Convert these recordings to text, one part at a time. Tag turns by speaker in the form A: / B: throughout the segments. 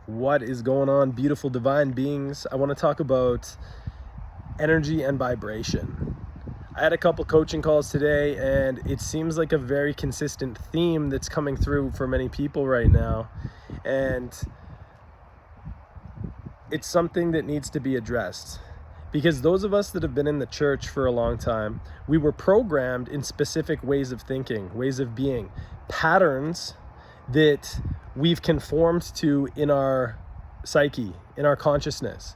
A: What is going on, beautiful divine beings? I want to talk about energy and vibration. I had a couple coaching calls today, and it seems like a very consistent theme that's coming through for many people right now. And it's something that needs to be addressed. Because those of us that have been in the church for a long time, we were programmed in specific ways of thinking, ways of being, patterns that we've conformed to in our psyche, in our consciousness.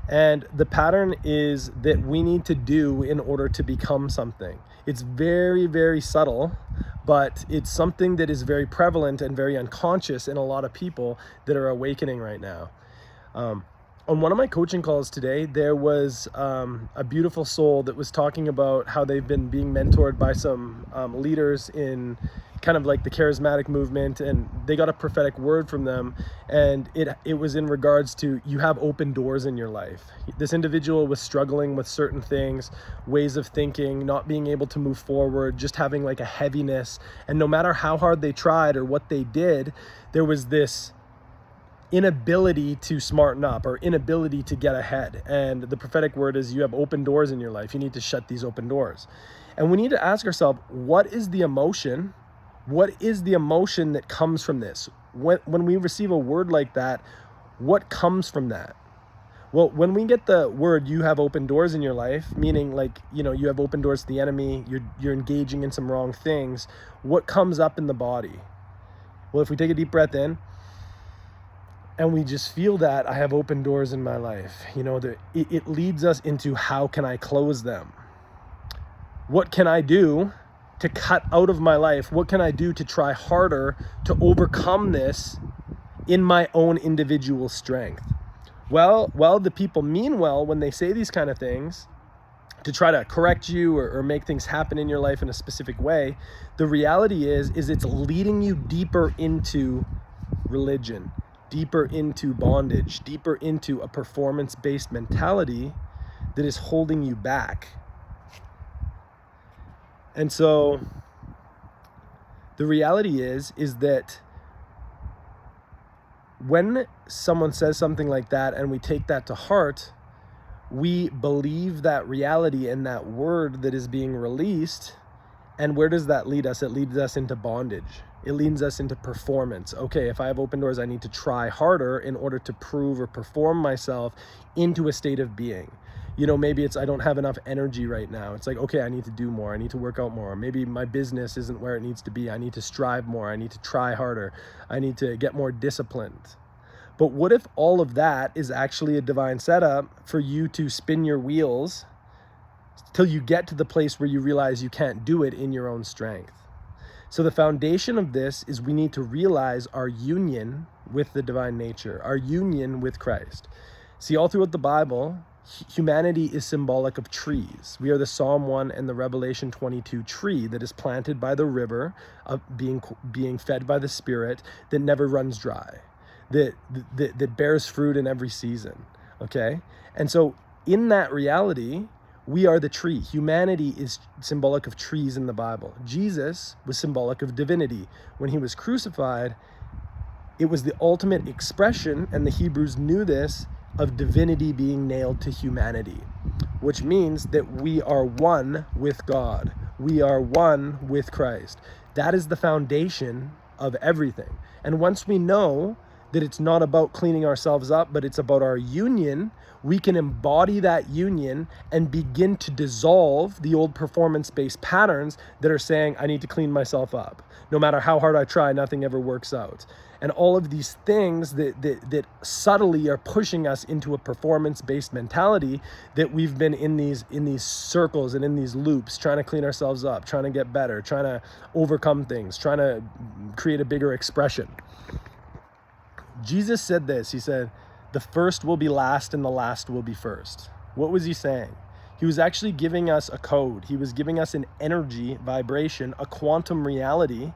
A: And the pattern is that we need to do in order to become something. It's very, very subtle, but it's something that is very prevalent and very unconscious in a lot of people that are awakening right now. On one of my coaching calls today, there was a beautiful soul that was talking about how they've been being mentored by some leaders in kind of like the charismatic movement, and they got a prophetic word from them, and it was in regards to, you have open doors in your life. This individual was struggling with certain things, ways of thinking, not being able to move forward, just having like a heaviness, and no matter how hard they tried or what they did, there was this inability to smarten up or inability to get ahead. And the prophetic word is, you have open doors in your life. You need to shut these open doors. And we need to ask ourselves, what is the emotion? What is the emotion that comes from this? When we receive a word like that, what comes from that? Well, when we get the word, you have open doors in your life, meaning like, you have open doors to the enemy, you're engaging in some wrong things, what comes up in the body? Well, if we take a deep breath in, and we just feel that I have open doors in my life, it leads us into, how can I close them? What can I do to cut out of my life? What can I do to try harder to overcome this in my own individual strength? Well, the people mean well when they say these kind of things to try to correct you or make things happen in your life in a specific way. The reality is it's leading you deeper into religion, deeper into bondage, deeper into a performance-based mentality that is holding you back. And so the reality is that when someone says something like that and we take that to heart, we believe that reality and that word that is being released. And where does that lead us? It leads us into bondage. It leads us into performance. Okay, if I have open doors, I need to try harder in order to prove or perform myself into a state of being. Maybe it's, I don't have enough energy right now. It's like, okay, I need to do more. I need to work out more. Maybe my business isn't where it needs to be. I need to strive more. I need to try harder. I need to get more disciplined. But what if all of that is actually a divine setup for you to spin your wheels till you get to the place where you realize you can't do it in your own strength? So the foundation of this is, we need to realize our union with the divine nature, our union with Christ. See, all throughout the Bible, humanity is symbolic of trees. We are the Psalm 1 and the Revelation 22 tree that is planted by the river, of being fed by the Spirit, that never runs dry, that bears fruit in every season. Okay? And so in that reality, we are the tree. Humanity is symbolic of trees in the Bible. Jesus was symbolic of divinity. When he was crucified, it was the ultimate expression, and the Hebrews knew this, of divinity being nailed to humanity, which means that we are one with God. We are one with Christ. That is the foundation of everything. And once we know that it's not about cleaning ourselves up, but it's about our union, we can embody that union and begin to dissolve the old performance-based patterns that are saying, I need to clean myself up. No matter how hard I try, nothing ever works out. And all of these things that subtly are pushing us into a performance-based mentality, that we've been in these circles and in these loops, trying to clean ourselves up, trying to get better, trying to overcome things, trying to create a bigger expression. Jesus said this, he said, the first will be last and the last will be first. What was he saying? He was actually giving us a code. He was giving us an energy vibration, a quantum reality,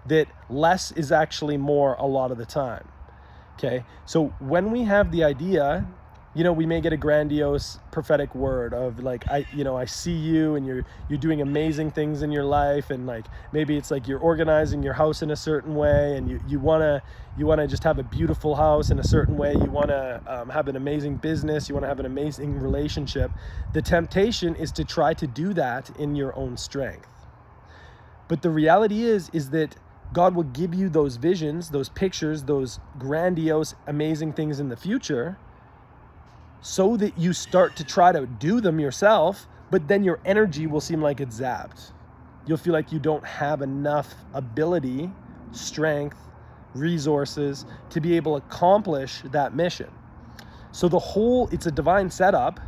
A: that less is actually more a lot of the time. Okay, so when we have the idea we may get a grandiose prophetic word of like, I see you and you're doing amazing things in your life, and like maybe it's like you're organizing your house in a certain way, and you want to just have a beautiful house in a certain way. You want to have an amazing business. You want to have an amazing relationship. The temptation is to try to do that in your own strength. But the reality is that God will give you those visions, those pictures, those grandiose, amazing things in the future, so that you start to try to do them yourself, but then your energy will seem like it's zapped. You'll feel like you don't have enough ability, strength, resources to be able to accomplish that mission. So it's a divine setup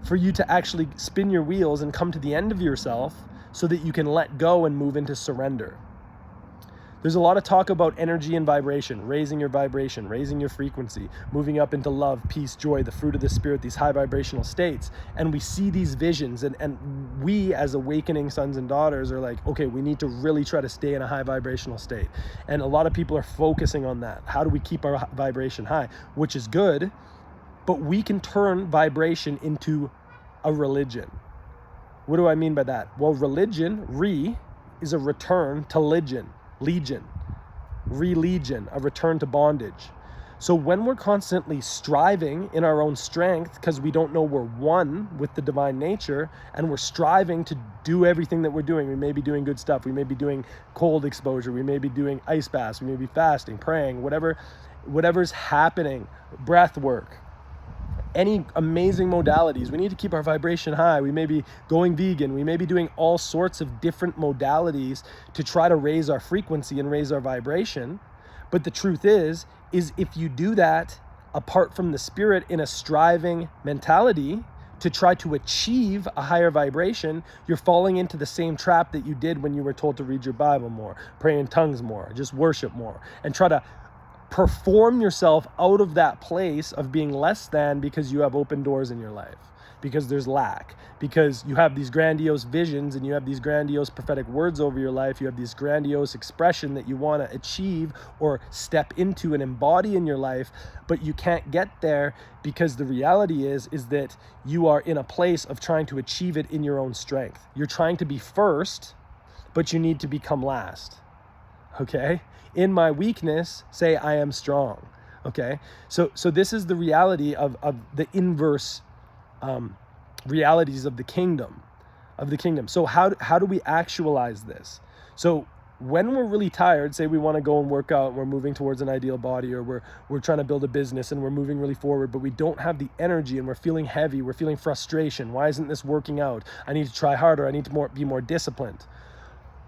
A: for you to actually spin your wheels and come to the end of yourself so that you can let go and move into surrender. There's a lot of talk about energy and vibration, raising your frequency, moving up into love, peace, joy, the fruit of the Spirit, these high vibrational states. And we see these visions, and we as awakening sons and daughters are like, okay, we need to really try to stay in a high vibrational state. And a lot of people are focusing on that. How do we keep our vibration high? Which is good, but we can turn vibration into a religion. What do I mean by that? Well, religion, is a return to legion, a return to bondage. So when we're constantly striving in our own strength because we don't know we're one with the divine nature, and we're striving to do everything that we're doing, we may be doing good stuff, we may be doing cold exposure, we may be doing ice baths, we may be fasting, praying, whatever's happening, breath work, any amazing modalities. We need to keep our vibration high. We may be going vegan. We may be doing all sorts of different modalities to try to raise our frequency and raise our vibration. But the truth is if you do that apart from the Spirit in a striving mentality to try to achieve a higher vibration, you're falling into the same trap that you did when you were told to read your Bible more, pray in tongues more, just worship more, and try to perform yourself out of that place of being less than because you have open doors in your life, because there's lack, because you have these grandiose visions and you have these grandiose prophetic words over your life. You have this grandiose expression that you want to achieve or step into and embody in your life, but you can't get there because the reality is that you are in a place of trying to achieve it in your own strength. You're trying to be first, but you need to become last. Okay? In my weakness, say I am strong. Okay? So this is the reality of the inverse realities of the kingdom. So how do we actualize this? So when we're really tired, say we want to go and work out, and we're moving towards an ideal body, or we're trying to build a business and we're moving really forward, but we don't have the energy and we're feeling heavy, we're feeling frustration. Why isn't this working out? I need to try harder. I need to be more disciplined.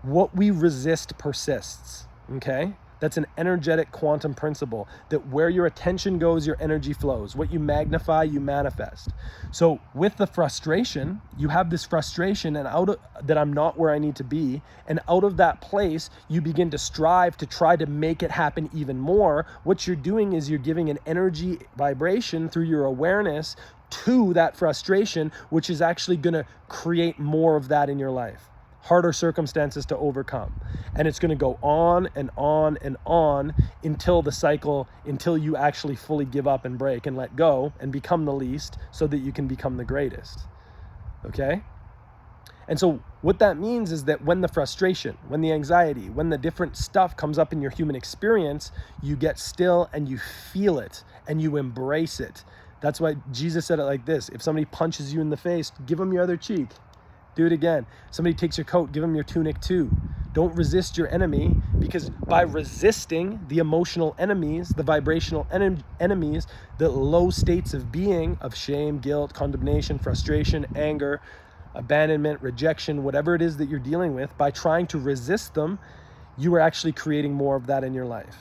A: What we resist persists. Okay? That's an energetic quantum principle, that where your attention goes, your energy flows. What you magnify, you manifest. So with the frustration, you have this frustration and that I'm not where I need to be. And out of that place, you begin to strive to try to make it happen even more. What you're doing is you're giving an energy vibration through your awareness to that frustration, which is actually going to create more of that in your life. Harder circumstances to overcome. And it's going to go on and on and on until you actually fully give up and break and let go and become the least so that you can become the greatest. Okay? And so what that means is that when the frustration, when the anxiety, when the different stuff comes up in your human experience, you get still and you feel it and you embrace it. That's why Jesus said it like this: if somebody punches you in the face, give them your other cheek. Do it again. Somebody takes your coat, give them your tunic too. Don't resist your enemy, because by resisting the emotional enemies, the vibrational enemies, the low states of being, of shame, guilt, condemnation, frustration, anger, abandonment, rejection, whatever it is that you're dealing with, by trying to resist them, you are actually creating more of that in your life.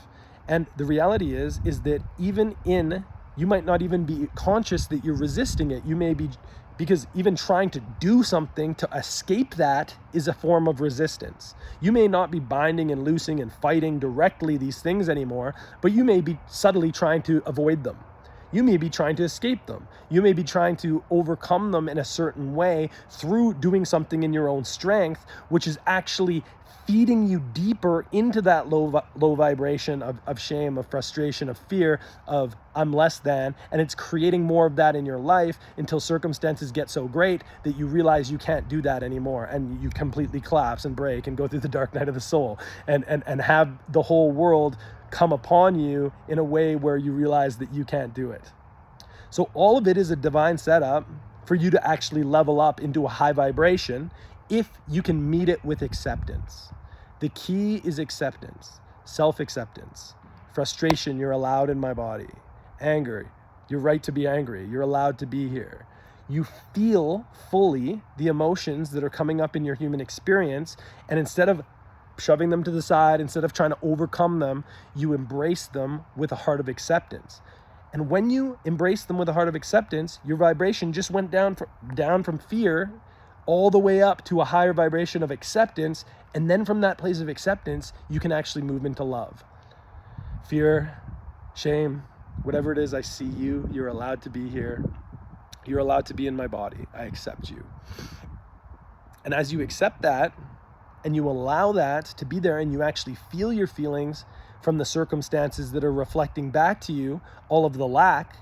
A: And the reality is that you might not even be conscious that you're resisting it. You may be, because even trying to do something to escape that is a form of resistance. You may not be binding and loosing and fighting directly these things anymore, but you may be subtly trying to avoid them. You may be trying to escape them. You may be trying to overcome them in a certain way through doing something in your own strength, which is actually feeding you deeper into that low vibration of shame, of frustration, of fear, of I'm less than, and it's creating more of that in your life until circumstances get so great that you realize you can't do that anymore, and you completely collapse and break and go through the dark night of the soul and have the whole world come upon you in a way where you realize that you can't do it. So all of it is a divine setup for you to actually level up into a high vibration if you can meet it with acceptance. The key is acceptance, self-acceptance. Frustration, you're allowed in my body. Anger, you're right to be angry. You're allowed to be here. You feel fully the emotions that are coming up in your human experience, and instead of shoving them to the side, instead of trying to overcome them, you embrace them with a heart of acceptance. And when you embrace them with a heart of acceptance, your vibration just went down from fear all the way up to a higher vibration of acceptance. And then from that place of acceptance, you can actually move into love. Fear, shame, whatever it is, I see you. You're allowed to be here. You're allowed to be in my body. I accept you. And as you accept that, and you allow that to be there, and you actually feel your feelings from the circumstances that are reflecting back to you all of the lack,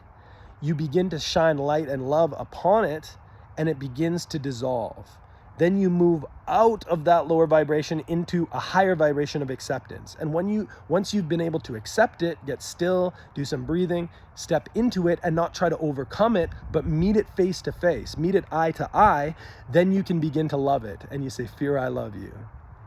A: you begin to shine light and love upon it, and it begins to dissolve. Then you move out of that lower vibration into a higher vibration of acceptance. And once you've been able to accept it, get still, do some breathing, step into it and not try to overcome it, but meet it face to face, meet it eye to eye, then you can begin to love it. And you say, fear, I love you.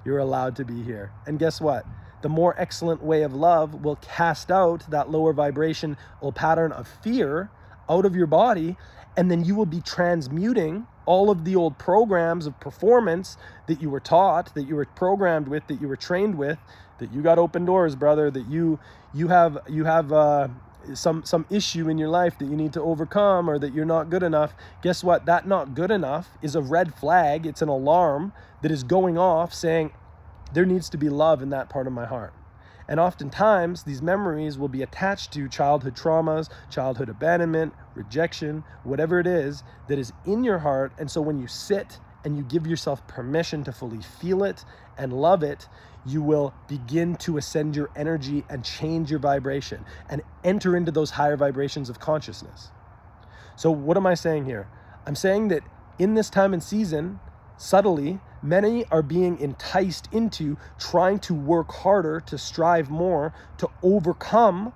A: You're allowed to be here. And guess what? The more excellent way of love will cast out that lower vibrational pattern of fear out of your body, and then you will be transmuting all of the old programs of performance that you were taught, that you were programmed with, that you were trained with, that you got open doors, brother, that you have some issue in your life that you need to overcome, or that you're not good enough. Guess what? That not good enough is a red flag. It's an alarm that is going off saying there needs to be love in that part of my heart. And oftentimes, these memories will be attached to childhood traumas, childhood abandonment, rejection, whatever it is that is in your heart. And so when you sit and you give yourself permission to fully feel it and love it, you will begin to ascend your energy and change your vibration and enter into those higher vibrations of consciousness. So what am I saying here? I'm saying that in this time and season, subtly, many are being enticed into trying to work harder, to strive more, to overcome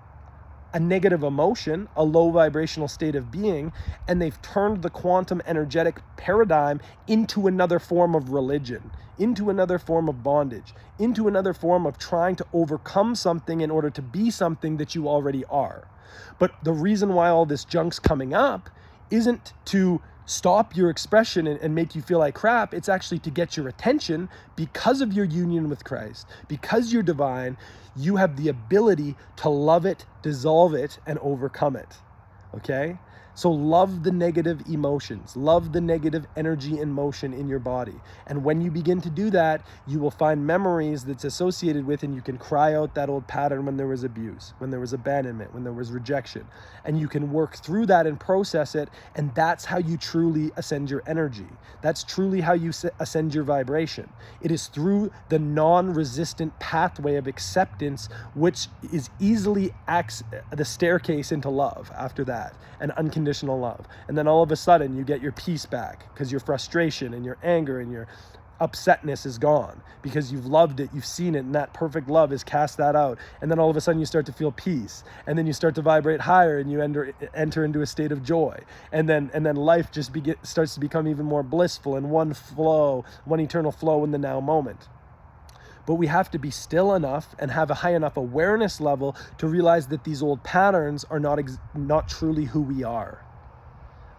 A: a negative emotion, a low vibrational state of being, and they've turned the quantum energetic paradigm into another form of religion, into another form of bondage, into another form of trying to overcome something in order to be something that you already are. But the reason why all this junk's coming up isn't to stop your expression and make you feel like crap. It's actually to get your attention. Because of your union with Christ, because you're divine, you have the ability to love it, dissolve it, and overcome it. Okay? So love the negative emotions, love the negative energy and motion in your body. And when you begin to do that, you will find memories that's associated with, and you can cry out that old pattern when there was abuse, when there was abandonment, when there was rejection. And you can work through that and process it. And that's how you truly ascend your energy. That's truly how you ascend your vibration. It is through the non-resistant pathway of acceptance, which is easily the staircase into love after that, and unconditional love. And then all of a sudden you get your peace back, because your frustration and your anger and your upsetness is gone, because you've loved it, you've seen it, and that perfect love has cast that out. And then all of a sudden you start to feel peace, and then you start to vibrate higher, and you enter into a state of joy, and then life just starts to become even more blissful in one eternal flow in the now moment. But we have to be still enough and have a high enough awareness level to realize that these old patterns are not truly who we are.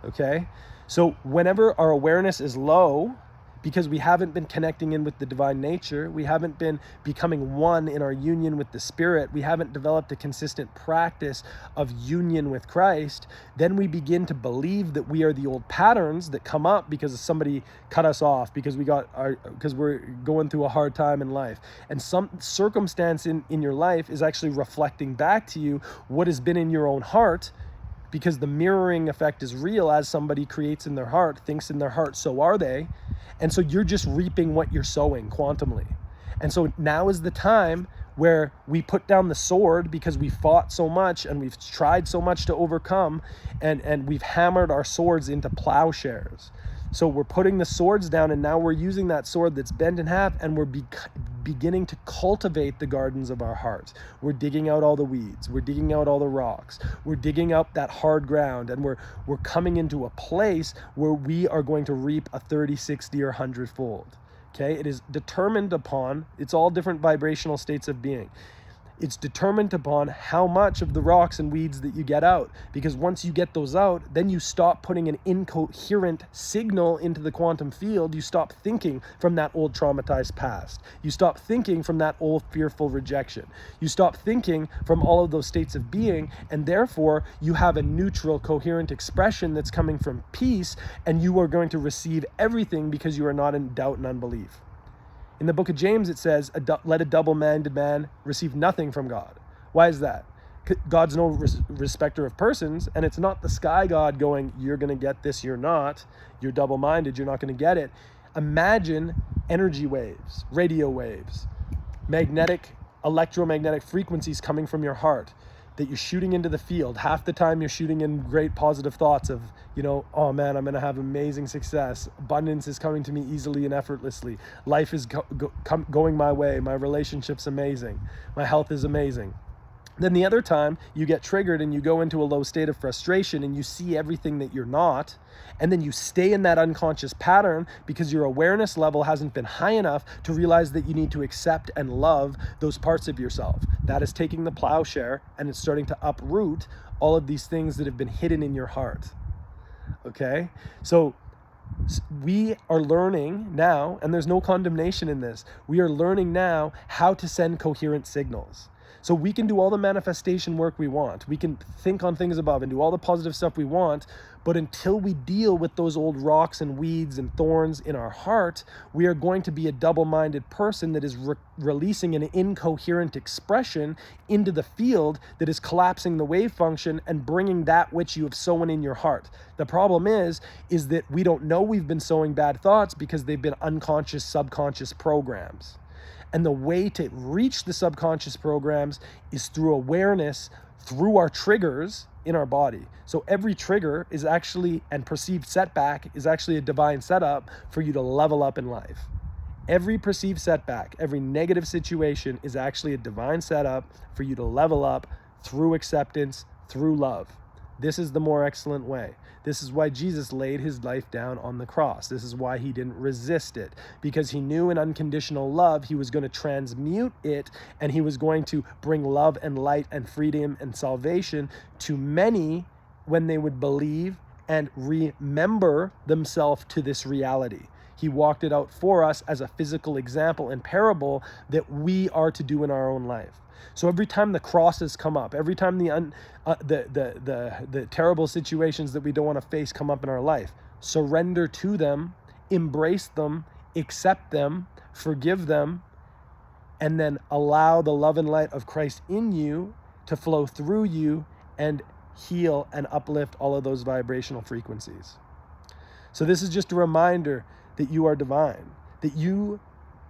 A: Okay? So whenever our awareness is low, because we haven't been connecting in with the divine nature, we haven't been becoming one in our union with the Spirit, we haven't developed a consistent practice of union with Christ, then we begin to believe that we are the old patterns that come up because somebody cut us off, because we're going through a hard time in life. And some circumstance in your life is actually reflecting back to you what has been in your own heart because the mirroring effect is real. As somebody creates in their heart, thinks in their heart, so are they. And so you're just reaping what you're sowing quantumly. And so now is the time where we put down the sword, because we fought so much and we've tried so much to overcome, and we've hammered our swords into plowshares. So we're putting the swords down, and now we're using that sword that's bent in half, and we're beginning to cultivate the gardens of our hearts. We're digging out all the weeds. We're digging out all the rocks. We're digging up that hard ground, and we're coming into a place where we are going to reap a 30, 60, or 100-fold. Okay, it is determined upon, it's all different vibrational states of being. It's determined upon how much of the rocks and weeds that you get out. Because once you get those out, then you stop putting an incoherent signal into the quantum field. You stop thinking from that old traumatized past. You stop thinking from that old fearful rejection. You stop thinking from all of those states of being, and therefore you have a neutral, coherent expression that's coming from peace, and you are going to receive everything because you are not in doubt and unbelief. In the book of James, it says, let a double-minded man receive nothing from God. Why is that? God's no respecter of persons, and it's not the sky God going, you're going to get this, you're not. You're double-minded, you're not going to get it. Imagine energy waves, radio waves, electromagnetic frequencies coming from your heart that you're shooting into the field. Half the time you're shooting in great positive thoughts of, oh man, I'm going to have amazing success. Abundance is coming to me easily and effortlessly. Life is going my way. My relationship's amazing. My health is amazing. Then the other time you get triggered and you go into a low state of frustration and you see everything that you're not, and then you stay in that unconscious pattern because your awareness level hasn't been high enough to realize that you need to accept and love those parts of yourself. That is taking the plowshare, and it's starting to uproot all of these things that have been hidden in your heart. Okay? So we are learning now, and there's no condemnation in this, we are learning now how to send coherent signals. So we can do all the manifestation work we want. We can think on things above and do all the positive stuff we want. But until we deal with those old rocks and weeds and thorns in our heart, we are going to be a double-minded person that is releasing an incoherent expression into the field that is collapsing the wave function and bringing that which you have sown in your heart. The problem is that we don't know we've been sowing bad thoughts because they've been unconscious, subconscious programs. And the way to reach the subconscious programs is through awareness, through our triggers in our body. So every trigger is actually, and perceived setback is actually a divine setup for you to level up in life. Every perceived setback, every negative situation is actually a divine setup for you to level up through acceptance, through love. This is the more excellent way. This is why Jesus laid his life down on the cross. This is why he didn't resist it, because he knew in unconditional love he was going to transmute it, and he was going to bring love and light and freedom and salvation to many when they would believe and remember themselves to this reality. He walked it out for us as a physical example and parable that we are to do in our own life. So every time the crosses come up, every time the terrible situations that we don't want to face come up in our life, surrender to them, embrace them, accept them, forgive them, and then allow the love and light of Christ in you to flow through you and heal and uplift all of those vibrational frequencies. So this is just a reminder that you are divine, that you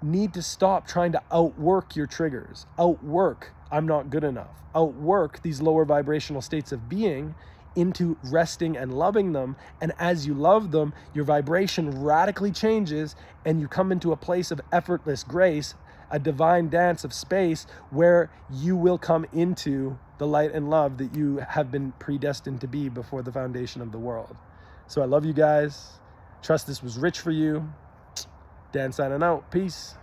A: need to stop trying to outwork your triggers, outwork I'm not good enough, outwork these lower vibrational states of being into resting and loving them. And as you love them, your vibration radically changes and you come into a place of effortless grace, a divine dance of space where you will come into the light and love that you have been predestined to be before the foundation of the world. So I love you guys. Trust this was rich for you. Dan signing out. Peace.